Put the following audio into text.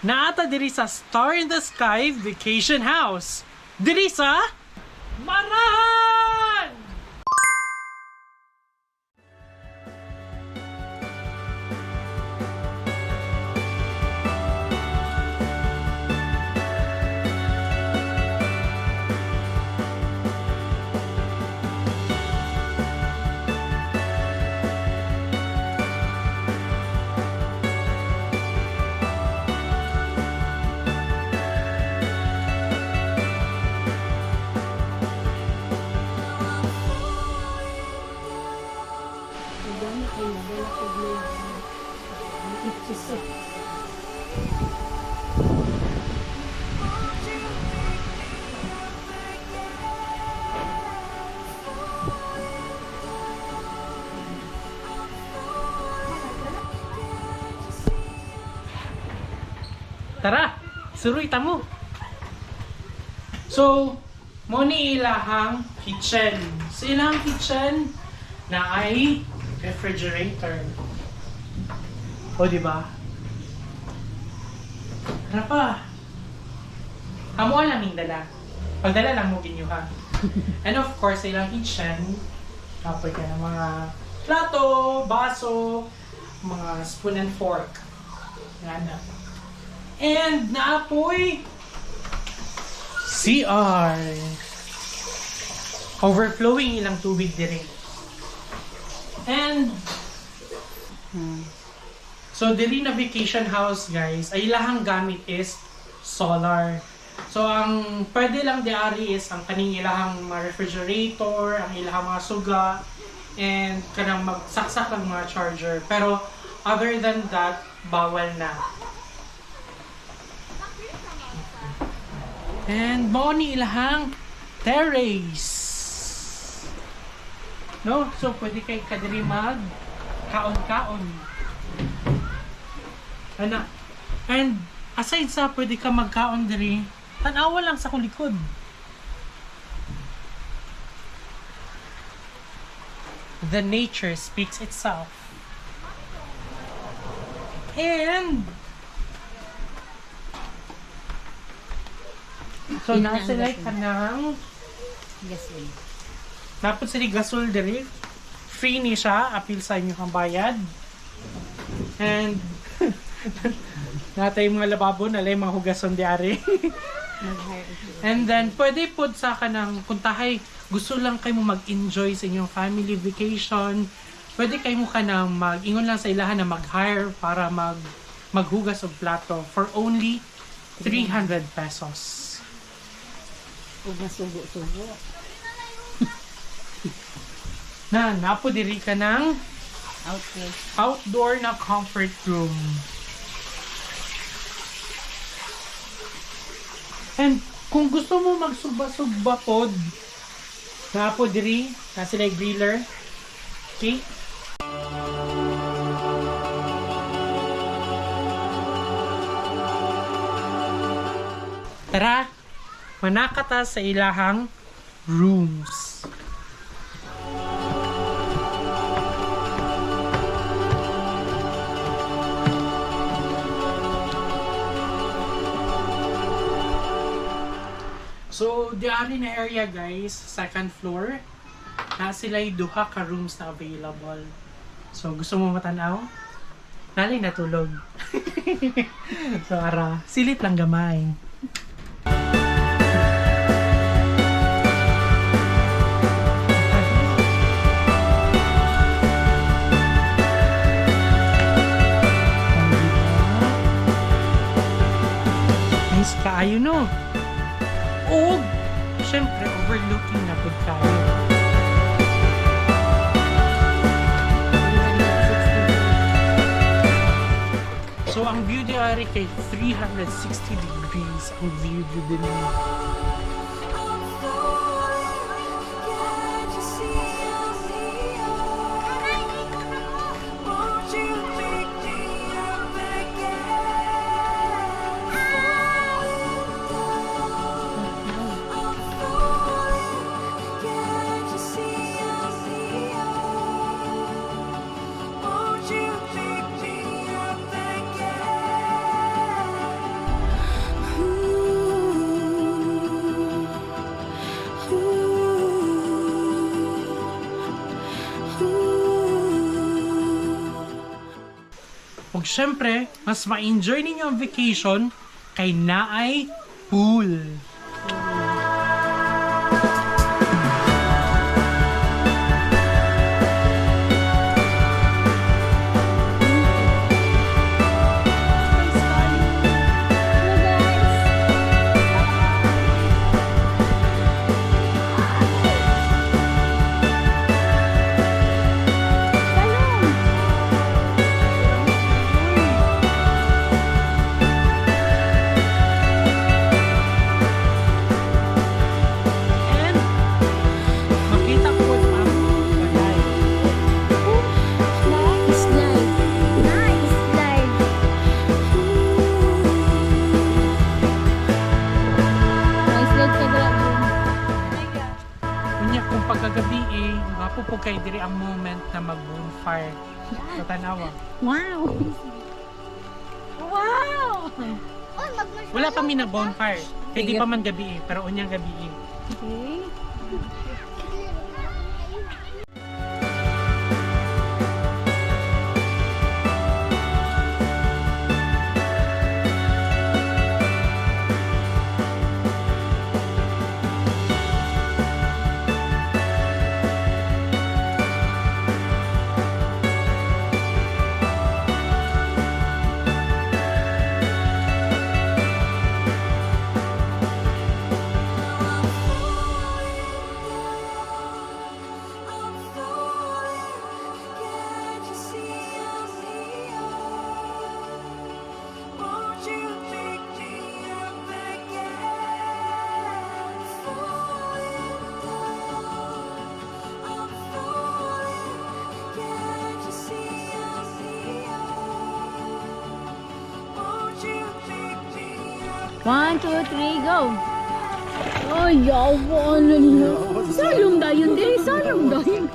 Naata diri sa Starr in the Skye Vacation House. Diri sa Marahan! Tara, suruy tamo. So, mo ni ilahang kitchen. So, ilahang kitchen na ay refrigerator. O, di ba? Tara pa. Amo alaming dala. Pagdala lang mo ginyuha. And of course, ilang kitchen, apoy ka ng mga plato, baso, mga spoon and fork. Yan na. And naapoy CR. Overflowing ilang tubig diri. And so diri na vacation house guys, ay ilahang gamit is solar. So ang pwede lang diari is ang kaning ilahang mga refrigerator, ang ilahang mga suga, and kanang magsaksak ng mga charger. Pero other than that, bawal na. And mao ni ilahang terrace. No? So pwede kay kadiri mag kaon-kaon. Ana. And aside sa pwede ka magkaon diri, tan-awa lang sa kulikod. The nature speaks itself. And so nasa like kanang gasul. Napod sila gasul diri. Free ni siya, appeal sa inyo kang bayad. And natay mga lababo na lay mga hugason diari. And then pwede pod sa kanang kuntahay gusto lang kayo mo mag-enjoy sa inyong family vacation. Pwede kayo mo kanang mag-ingon lang sa ilahan na mag-hire para maghugas og plato for only 300 pesos. Huwag na subo-subo. Napo diri ka ng outdoor na comfort room. And kung gusto mo magsugba-sugba pod, napo diri, na sila griller. Okay? Tara! Manakata sa ilahang rooms. So, diari na area guys, second floor. Na sila'y duha ka rooms na available. So, gusto mo matanaw? Nalay natulog. So, ara, silip lang gamay. Nice kaayo no? O, syempre, overlooking na pod kayo. So, ang view diari kay 360 degrees ang view din. ug syempre, mas ma-enjoy ninyo ang vacation kay naay pool. Kay diri ang moment na mag-bonfire sa tanawa. Wow! Wow! Wala pa mi na bonfire. Kay di pa man gabi pero unyang gabi. Okay. One, two, three, go! Ay, yawa na niya. Salong dayon, diri salong dayon.